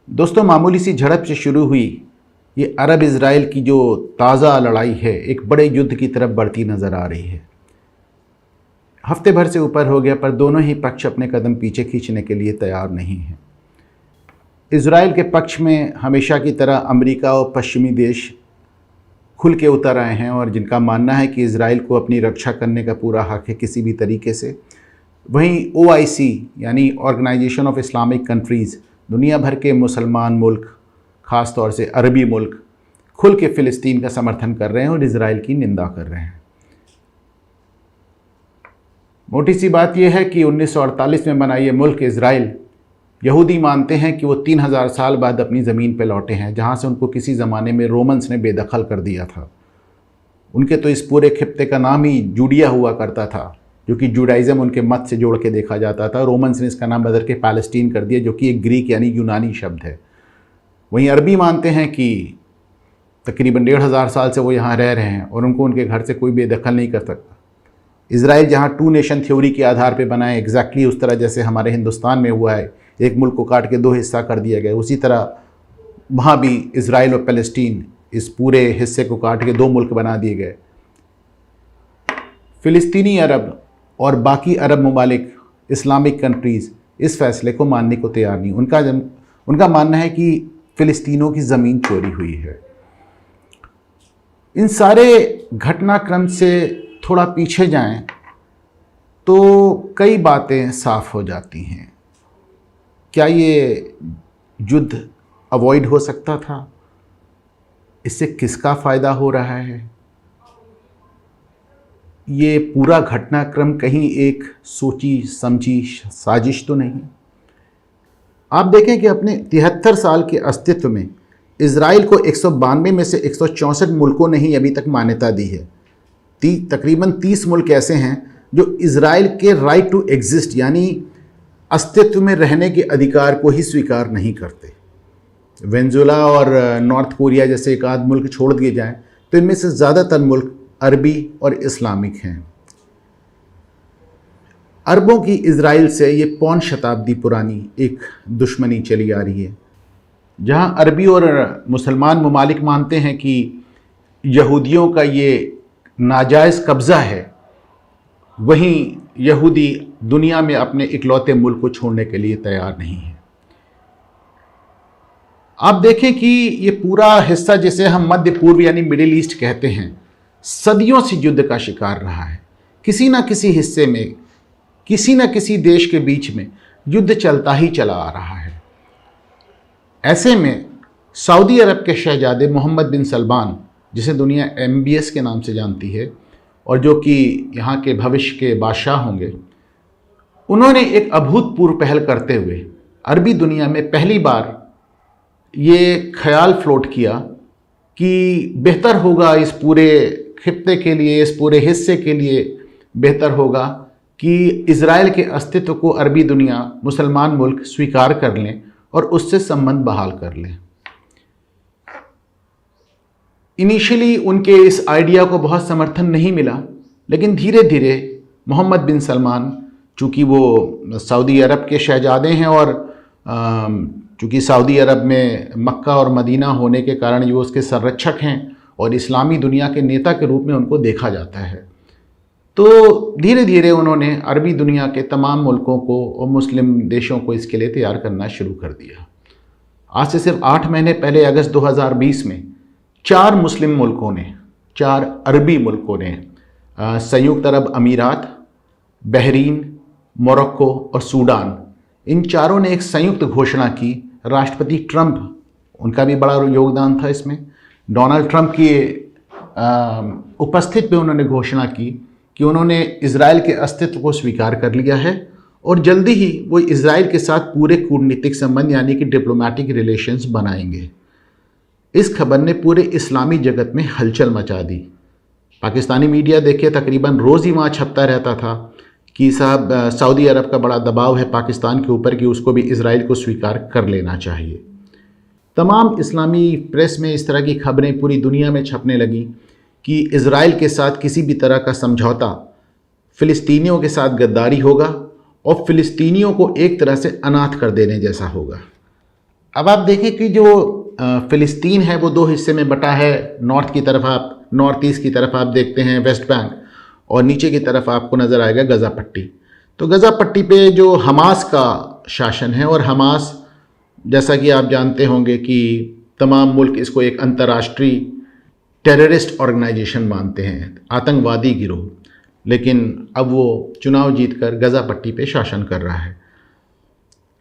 दोस्तों, मामूली सी झड़प से शुरू हुई ये अरब इज़राइल की जो ताज़ा लड़ाई है एक बड़े युद्ध की तरफ बढ़ती नज़र आ रही है। हफ्ते भर से ऊपर हो गया, पर दोनों ही पक्ष अपने कदम पीछे खींचने के लिए तैयार नहीं हैं। इज़राइल के पक्ष में हमेशा की तरह अमेरिका और पश्चिमी देश खुल के उतर आए हैं और जिनका मानना है कि इज़राइल को अपनी रक्षा करने का पूरा हक है किसी भी तरीके से। वहीं OIC यानी ऑर्गेनाइजेशन ऑफ इस्लामिक कंट्रीज़, दुनिया भर के मुसलमान मुल्क, ख़ास तौर से अरबी मुल्क, खुल के फ़िलिस्तीन का समर्थन कर रहे हैं और इज़राइल की निंदा कर रहे हैं। मोटी सी बात यह है कि 1948 में बना ये मुल्क इज़राइल, यहूदी मानते हैं कि वो 3000 साल बाद अपनी ज़मीन पर लौटे हैं, जहाँ से उनको किसी ज़माने में रोमन्स ने बेदखल कर दिया था। उनके तो इस पूरे खित्ते का नाम ही जूडिया हुआ करता था, जो कि जुडाइज़म उनके मत से जोड़ के देखा जाता था। रोमन्स ने इसका नाम बदल के पैलेस्टीन कर दिया, जो कि एक ग्रीक यानी यूनानी शब्द है। वहीं अरबी मानते हैं कि तकरीबन 1500 साल से वो यहाँ रह रहे हैं और उनको उनके घर से कोई बेदखल नहीं कर सकता। इज़राइल जहाँ 2 नेशन थ्योरी के आधार पर बना है, एग्जैक्टली उस तरह जैसे हमारे हिंदुस्तान में हुआ है, एक मुल्क को काट के 2 हिस्सा कर दिया गया, उसी तरह वहाँ भी इज़राइल और फ़लस्तीन इस पूरे हिस्से को काट के 2 मुल्क बना दिए गए। फ़िलिस्तीनी अरब और बाकी अरब ममालिक, इस्लामिक कंट्रीज़ इस फैसले को मानने को तैयार नहीं। उनका मानना है कि फ़िलिस्तीनों की ज़मीन चोरी हुई है। इन सारे घटनाक्रम से थोड़ा पीछे जाएं तो कई बातें साफ हो जाती हैं। क्या ये युद्ध अवॉइड हो सकता था? इससे किसका फ़ायदा हो रहा है? ये पूरा घटनाक्रम कहीं एक सोची समझी साजिश तो नहीं? आप देखें कि अपने 73 साल के अस्तित्व में इज़राइल को 192 में से 164 मुल्कों ने ही अभी तक मान्यता दी है। तकरीबन 30 मुल्क ऐसे हैं जो इज़राइल के राइट टू एग्जिस्ट यानी अस्तित्व में रहने के अधिकार को ही स्वीकार नहीं करते। वेनेजुएला और नॉर्थ कोरिया जैसे एक आध मुल्क छोड़ दिए जाएं तो इनमें से ज़्यादातर मुल्क अरबी और इस्लामिक हैं। अरबों की इज़राइल से ये पौन शताब्दी पुरानी एक दुश्मनी चली आ रही है। जहां अरबी और मुसलमान ममालिक मानते हैं कि यहूदियों का ये नाजायज़ कब्ज़ा है, वहीं यहूदी दुनिया में अपने इकलौते मुल्क को छोड़ने के लिए तैयार नहीं है। आप देखें कि ये पूरा हिस्सा जिसे हम मध्य पूर्व यानी मिडिल ईस्ट कहते हैं, सदियों से युद्ध का शिकार रहा है। किसी न किसी हिस्से में, किसी न किसी देश के बीच में युद्ध चलता ही चला आ रहा है। ऐसे में सऊदी अरब के शहजादे मोहम्मद बिन सलमान, जिसे दुनिया MBS के नाम से जानती है और जो कि यहाँ के भविष्य के बादशाह होंगे, उन्होंने एक अभूतपूर्व पहल करते हुए अरबी दुनिया में पहली बार ये ख्याल फ्लोट किया कि बेहतर होगा इस पूरे खित्ते के लिए, इस पूरे हिस्से के लिए बेहतर होगा कि इज़राइल के अस्तित्व को अरबी दुनिया, मुसलमान मुल्क स्वीकार कर लें और उससे संबंध बहाल कर लें। इनिशियली उनके इस आइडिया को बहुत समर्थन नहीं मिला, लेकिन धीरे धीरे मोहम्मद बिन सलमान, चूँकि वो सऊदी अरब के शहजादे हैं और चूँकि सऊदी अरब में मक्का और मदीना होने के कारण ये उसके संरक्षक हैं और इस्लामी दुनिया के नेता के रूप में उनको देखा जाता है, तो धीरे धीरे उन्होंने अरबी दुनिया के तमाम मुल्कों को और मुस्लिम देशों को इसके लिए तैयार करना शुरू कर दिया। आज से सिर्फ 8 महीने पहले अगस्त 2020 में 4 मुस्लिम मुल्कों ने, 4 अरबी मुल्कों ने, संयुक्त अरब अमीरात, बहरीन, मोरक्को और सूडान, इन चारों ने एक संयुक्त घोषणा की। राष्ट्रपति ट्रंप, उनका भी बड़ा योगदान था इसमें। डोनाल्ड ट्रंप की उपस्थिति में उन्होंने घोषणा की कि उन्होंने इज़राइल के अस्तित्व को स्वीकार कर लिया है और जल्दी ही वो इज़राइल के साथ पूरे कूटनीतिक संबंध यानी कि डिप्लोमेटिक रिलेशंस बनाएंगे। इस खबर ने पूरे इस्लामी जगत में हलचल मचा दी। पाकिस्तानी मीडिया देखिए तकरीबन रोज़ ही वहाँ छपता रहता था कि साहब सऊदी अरब का बड़ा दबाव है पाकिस्तान के ऊपर कि उसको भी इज़राइल को स्वीकार कर लेना चाहिए। तमाम इस्लामी प्रेस में इस तरह की खबरें पूरी दुनिया में छपने लगीं कि इज़राइल के साथ किसी भी तरह का समझौता फ़िलिस्तीनियों के साथ गद्दारी होगा और फ़िलिस्तीनियों को एक तरह से अनाथ कर देने जैसा होगा। अब आप देखें कि जो फ़िलिस्तीन है वो दो हिस्से में बटा है। नॉर्थ की तरफ आप, नॉर्थ ईस्ट की तरफ आप देखते हैं वेस्ट बैंक, और नीचे की तरफ आपको नज़र आएगा गज़ा पट्टी। तो गज़ा पट्टी पे जो हमास का शासन है, और हमास जैसा कि आप जानते होंगे कि तमाम मुल्क इसको एक अंतर्राष्ट्रीय टेररिस्ट ऑर्गेनाइजेशन मानते हैं, आतंकवादी गिरोह, लेकिन अब वो चुनाव जीतकर गज़ा पट्टी पे शासन कर रहा है।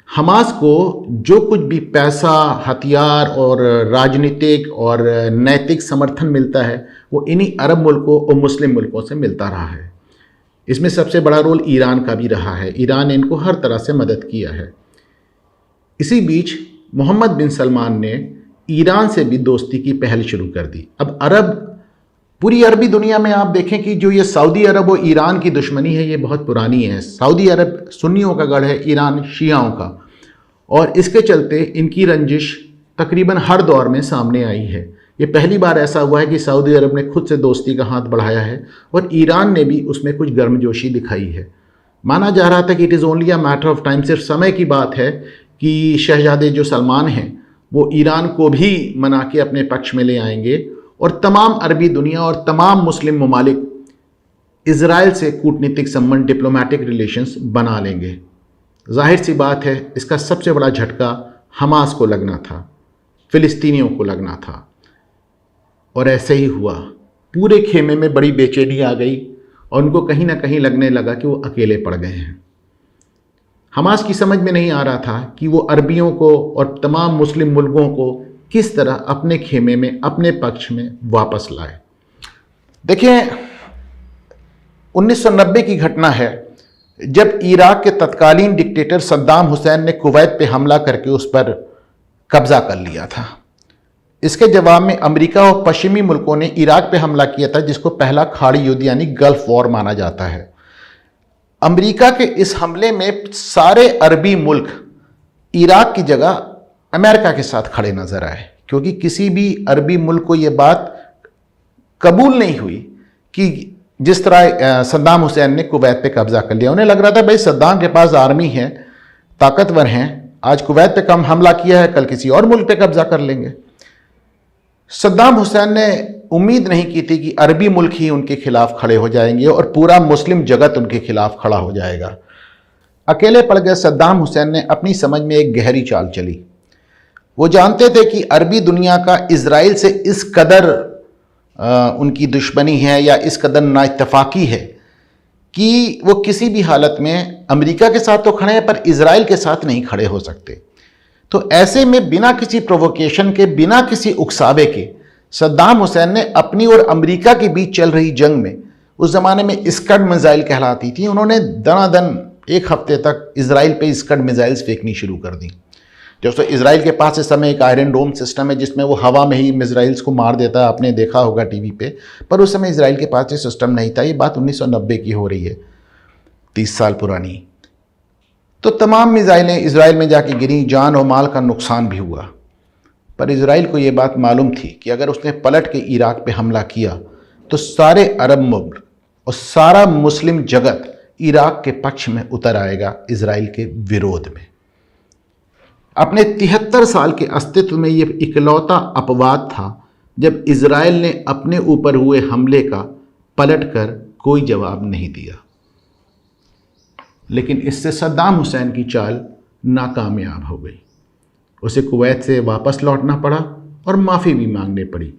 हमास को जो कुछ भी पैसा, हथियार और राजनीतिक और नैतिक समर्थन मिलता है वो इन्हीं अरब मुल्कों और मुस्लिम मुल्कों से मिलता रहा है। इसमें सबसे बड़ा रोल ईरान का भी रहा है। ईरान ने इनको हर तरह से मदद किया है। इसी बीच मोहम्मद बिन सलमान ने ईरान से भी दोस्ती की पहल शुरू कर दी। अब पूरी अरबी दुनिया में आप देखें कि जो ये सऊदी अरब और ईरान की दुश्मनी है ये बहुत पुरानी है। सऊदी अरब सुन्नियों का गढ़ है, ईरान शियाओं का, और इसके चलते इनकी रंजिश तकरीबन हर दौर में सामने आई है। ये पहली बार ऐसा हुआ है कि सऊदी अरब ने खुद से दोस्ती का हाथ बढ़ाया है और ईरान ने भी उसमें कुछ गर्मजोशी दिखाई है। माना जा रहा था कि it is only a matter of time, सिर्फ समय की बात है कि शहजादे जो सलमान हैं वो ईरान को भी मना के अपने पक्ष में ले आएंगे और तमाम अरबी दुनिया और तमाम मुस्लिम ममालिक इज़राइल से कूटनीतिक संबंध, डिप्लोमेटिक रिलेशंस बना लेंगे। जाहिर सी बात है इसका सबसे बड़ा झटका हमास को लगना था, फ़िलिस्तीनियों को लगना था, और ऐसे ही हुआ। पूरे खेमे में बड़ी बेचैनी आ गई और उनको कहीं ना कहीं लगने लगा कि वो अकेले पड़ गए हैं। हमास की समझ में नहीं आ रहा था कि वो अरबियों को और तमाम मुस्लिम मुल्कों को किस तरह अपने खेमे में, अपने पक्ष में वापस लाए। देखिए 1990 की घटना है जब इराक के तत्कालीन डिक्टेटर सद्दाम हुसैन ने कुवैत पे हमला करके उस पर कब्जा कर लिया था। इसके जवाब में अमेरिका और पश्चिमी मुल्कों ने इराक पे हमला किया था, जिसको पहला खाड़ी युद्ध यानी गल्फ वॉर माना जाता है। अमेरिका के इस हमले में सारे अरबी मुल्क इराक की जगह अमेरिका के साथ खड़े नजर आए, क्योंकि किसी भी अरबी मुल्क को यह बात कबूल नहीं हुई कि जिस तरह सद्दाम हुसैन ने कुवैत पे कब्जा कर लिया। उन्हें लग रहा था भाई सद्दाम के पास आर्मी है, ताकतवर हैं, आज कुवैत पे कम हमला किया है, कल किसी और मुल्क पे कब्जा कर लेंगे। सद्दाम हुसैन ने उम्मीद नहीं की थी कि अरबी मुल्क ही उनके खिलाफ खड़े हो जाएंगे और पूरा मुस्लिम जगत उनके खिलाफ खड़ा हो जाएगा। अकेले पड़ गए सद्दाम हुसैन ने अपनी समझ में एक गहरी चाल चली। वो जानते थे कि अरबी दुनिया का इज़राइल से इस कदर उनकी दुश्मनी है या इस कदर नाइत्तफाकी है कि वो किसी भी हालत में अमेरिका के साथ तो खड़े हैं पर इज़राइल के साथ नहीं खड़े हो सकते। तो ऐसे में बिना किसी प्रोवोकेशन के, बिना किसी उकसावे के सद्दाम हुसैन ने अपनी और अमेरिका के बीच चल रही जंग में, उस ज़माने में स्कड मिसाइल कहलाती थी, उन्होंने दनादन एक हफ्ते तक इज़राइल पे स्कड मिसाइल्स फेंकनी शुरू कर दी। दोस्तों इज़राइल के पास इस समय एक आयरन डोम सिस्टम है जिसमें वो हवा में ही मिसाइल्स को मार देता है, आपने देखा होगा टीवी पे, पर उस समय इज़राइल के पास ये सिस्टम नहीं था। ये बात 1990 की हो रही है, 30 साल पुरानी। तो तमाम मिसाइलें इज़राइल में जाके गिरी, जान और माल का नुकसान भी हुआ। पर इज़राइल को ये बात मालूम थी कि अगर उसने पलट के इराक पे हमला किया तो सारे अरब मुल्क और सारा मुस्लिम जगत इराक के पक्ष में उतर आएगा, इज़राइल के विरोध में। अपने 73 साल के अस्तित्व में ये इकलौता अपवाद था जब इज़राइल ने अपने ऊपर हुए हमले का पलटकर कोई जवाब नहीं दिया। लेकिन इससे सद्दाम हुसैन की चाल नाकामयाब हो गई। उसे कुवैत से वापस लौटना पड़ा और माफ़ी भी मांगनी पड़ी।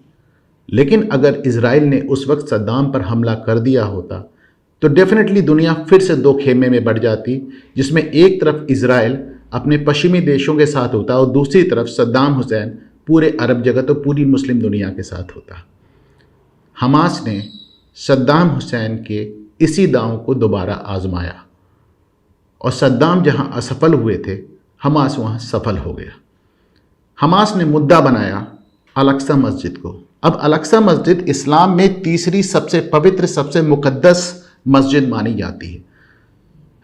लेकिन अगर इज़राइल ने उस वक्त सद्दाम पर हमला कर दिया होता तो डेफिनेटली दुनिया फिर से दो खेमे में बढ़ जाती, जिसमें एक तरफ इज़राइल अपने पश्चिमी देशों के साथ होता और दूसरी तरफ सद्दाम हुसैन पूरे अरब जगत और पूरी मुस्लिम दुनिया के साथ होता। हमास ने सद्दाम हुसैन के इसी दांव को दोबारा आजमाया और सद्दाम जहां असफल हुए थे, हमास वहां सफल हो गया। हमास ने मुद्दा बनाया अल-अक्सा मस्जिद को। अब अल-अक्सा मस्जिद इस्लाम में तीसरी सबसे पवित्र, सबसे मुक़द्दस मस्जिद मानी जाती है।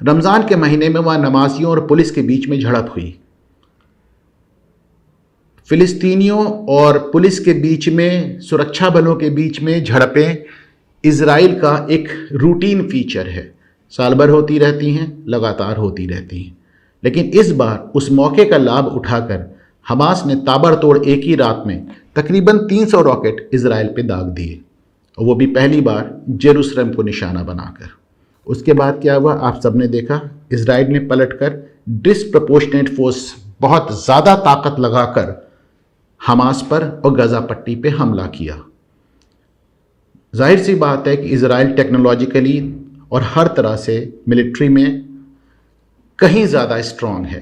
रमज़ान के महीने में वहाँ नमाजियों और पुलिस के बीच में झड़प हुई। फ़िलिस्तीनियों और पुलिस के बीच में, सुरक्षा बलों के बीच में झड़पें इज़राइल का एक रूटीन फीचर है, साल भर होती रहती हैं, लगातार होती रहती हैं। लेकिन इस बार उस मौके का लाभ उठाकर हमास ने ताबड़तोड़ एक ही रात में तकरीबन 300 रॉकेट इजराइल पे दाग दिए, और वो भी पहली बार जेरूसलम को निशाना बनाकर। उसके बाद क्या हुआ आप सबने देखा, इजराइल ने पलटकर डिसप्रपोर्शनेट फोर्स, बहुत ज़्यादा ताकत लगाकर हमास पर और गज़ा पट्टी पे हमला किया। जाहिर सी बात है कि इजराइल टेक्नोलॉजिकली और हर तरह से मिलिट्री में कहीं ज़्यादा स्ट्रांग है,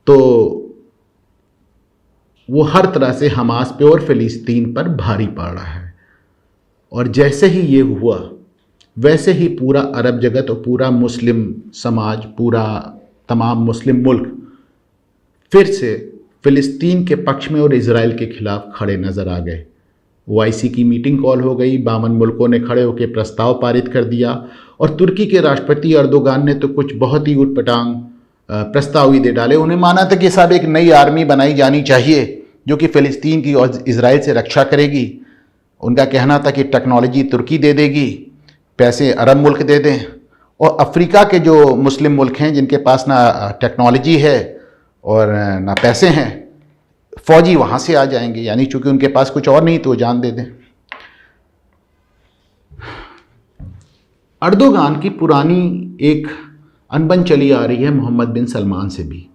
तो वो हर तरह से हमास पे और फ़िलिस्तीन पर भारी पड़ रहा है। और जैसे ही ये हुआ वैसे ही पूरा अरब जगत और पूरा मुस्लिम समाज, पूरा तमाम मुस्लिम मुल्क फिर से फ़िलिस्तीन के पक्ष में और इजराइल के खिलाफ खड़े नज़र आ गए। OIC की मीटिंग कॉल हो गई, 52 मुल्कों ने खड़े होकर प्रस्ताव पारित कर दिया, और तुर्की के राष्ट्रपति अर्दोगान ने तो कुछ बहुत ही उटपटांग प्रस्ताव ही दे डाले। उन्हें माना था कि साहब एक नई आर्मी बनाई जानी चाहिए जो कि फ़िलिस्तीन की और इजराइल से रक्षा करेगी। उनका कहना था कि टेक्नोलॉजी तुर्की दे देगी, पैसे अरब मुल्क दे दें, और अफ्रीका के जो मुस्लिम मुल्क हैं जिनके पास ना टेक्नोलॉजी है और ना पैसे हैं, फौजी वहाँ से आ जाएंगे, यानी चूंकि उनके पास कुछ और नहीं तो वो जान दे दें। अर्दोगान की पुरानी एक अनबन चली आ रही है मोहम्मद बिन सलमान से भी।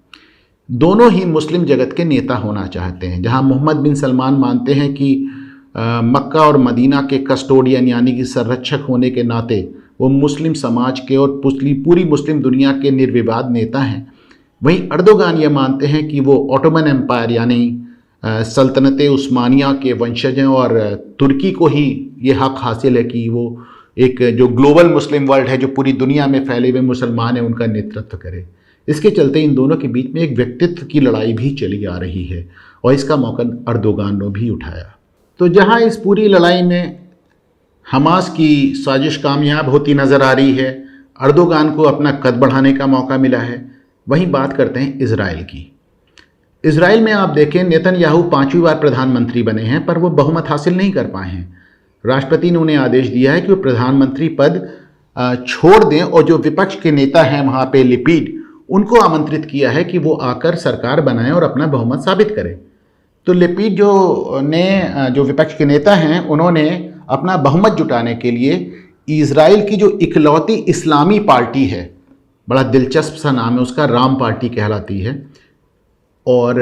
दोनों ही मुस्लिम जगत के नेता होना चाहते हैं। जहां मोहम्मद बिन सलमान मानते हैं कि मक्का और मदीना के कस्टोडियन यानी कि संरक्षक होने के नाते वो मुस्लिम समाज के और पूरी मुस्लिम दुनिया के निर्विवाद नेता हैं, वहीं अर्दोगान ये मानते हैं कि वो ऑटोमन एम्पायर यानी सल्तनत उस्मानिया के वंशज हैं, और तुर्की को ही ये हक हासिल है कि वो एक जो ग्लोबल मुस्लिम वर्ल्ड है, जो पूरी दुनिया में फैले हुए मुसलमान हैं, उनका नेतृत्व करे। इसके चलते इन दोनों के बीच में एक व्यक्तित्व की लड़ाई भी चली आ रही है, और इसका मौका अर्दोगान ने भी उठाया। तो जहां इस पूरी लड़ाई में हमास की साजिश कामयाब होती नज़र आ रही है, अर्दोगान को अपना कद बढ़ाने का मौका मिला है, वहीं बात करते हैं इजराइल की। इजराइल में आप देखें नेतन्याहू 5वीं बार प्रधानमंत्री बने हैं, पर वो बहुमत हासिल नहीं कर पाए हैं। राष्ट्रपति ने उन्हें आदेश दिया है कि वो प्रधानमंत्री पद छोड़ दें, और जो विपक्ष के नेता हैं वहाँ पे लिपिड, उनको आमंत्रित किया है कि वो आकर सरकार बनाएं और अपना बहुमत साबित करें। तो लिपिड जो विपक्ष के नेता हैं, उन्होंने अपना बहुमत जुटाने के लिए इजराइल की जो इकलौती इस्लामी पार्टी है, बड़ा दिलचस्प सा नाम है उसका, राम पार्टी कहलाती है, और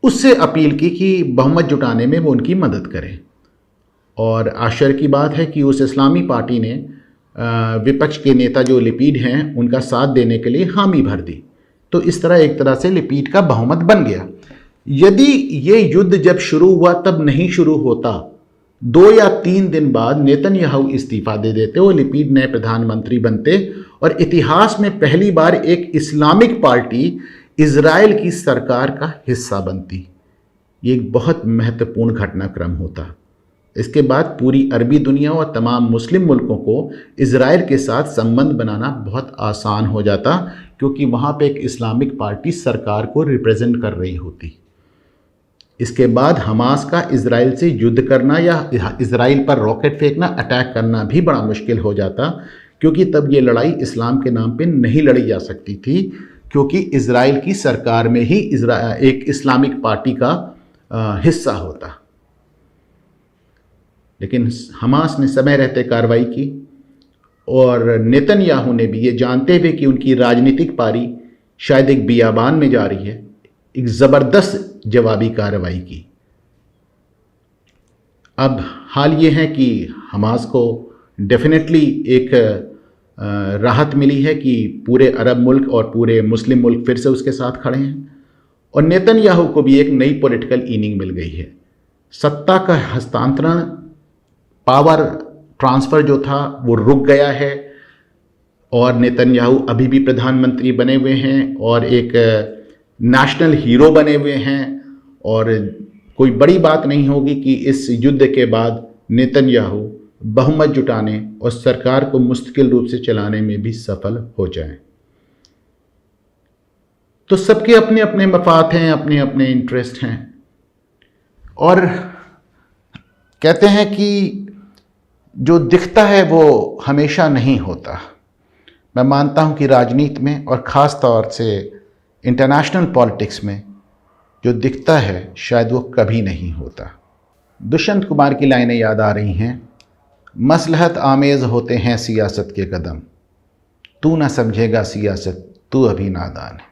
उससे अपील की कि बहुमत जुटाने में वो उनकी मदद करें। और आश्चर्य की बात है कि उस इस्लामी पार्टी ने विपक्ष के नेता जो लिपिड हैं उनका साथ देने के लिए हामी भर दी। तो इस तरह एक तरह से लिपिड का बहुमत बन गया। यदि ये युद्ध जब शुरू हुआ तब नहीं शुरू होता, 2 या 3 दिन बाद नेतन्याहू इस्तीफा दे देते और लिपिड नए प्रधानमंत्री बनते, और इतिहास में पहली बार एक इस्लामिक पार्टी इजराइल की सरकार का हिस्सा बनती। ये एक बहुत महत्वपूर्ण घटनाक्रम होता। इसके बाद पूरी अरबी दुनिया और तमाम मुस्लिम मुल्कों को इजराइल के साथ संबंध बनाना बहुत आसान हो जाता, क्योंकि वहाँ पे एक इस्लामिक पार्टी सरकार को रिप्रेजेंट कर रही होती। इसके बाद हमास का इजराइल से युद्ध करना या इजराइल पर रॉकेट फेंकना, अटैक करना भी बड़ा मुश्किल हो जाता, क्योंकि तब ये लड़ाई इस्लाम के नाम पे नहीं लड़ी जा सकती थी, क्योंकि इजराइल की सरकार में ही एक इस्लामिक पार्टी का हिस्सा होता। लेकिन हमास ने समय रहते कार्रवाई की, और नेतन्याहू ने भी ये जानते हुए कि उनकी राजनीतिक पारी शायद एक बियाबान में जा रही है, एक ज़बरदस्त जवाबी कार्रवाई की। अब हाल ये है कि हमास को डेफिनेटली एक राहत मिली है कि पूरे अरब मुल्क और पूरे मुस्लिम मुल्क फिर से उसके साथ खड़े हैं, और नेतन्याहू को भी एक नई पॉलिटिकल इनिंग मिल गई है। सत्ता का हस्तांतरण, पावर ट्रांसफ़र जो था वो रुक गया है, और नेतन्याहू अभी भी प्रधानमंत्री बने हुए हैं और एक नेशनल हीरो बने हुए हैं, और कोई बड़ी बात नहीं होगी कि इस युद्ध के बाद नेतन्याहू बहुमत जुटाने और सरकार को मुस्तकिल रूप से चलाने में भी सफल हो जाएं। तो सबके अपने अपने मफाद हैं, अपने अपने इंटरेस्ट हैं, और कहते हैं कि जो दिखता है वो हमेशा नहीं होता। मैं मानता हूं कि राजनीति में और ख़ास तौर से इंटरनेशनल पॉलिटिक्स में जो दिखता है शायद वो कभी नहीं होता। दुष्यंत कुमार की लाइनें याद आ रही हैं। मसलहत आमेज़ होते हैं सियासत के कदम, तू ना समझेगा सियासत, तू अभी नादान है।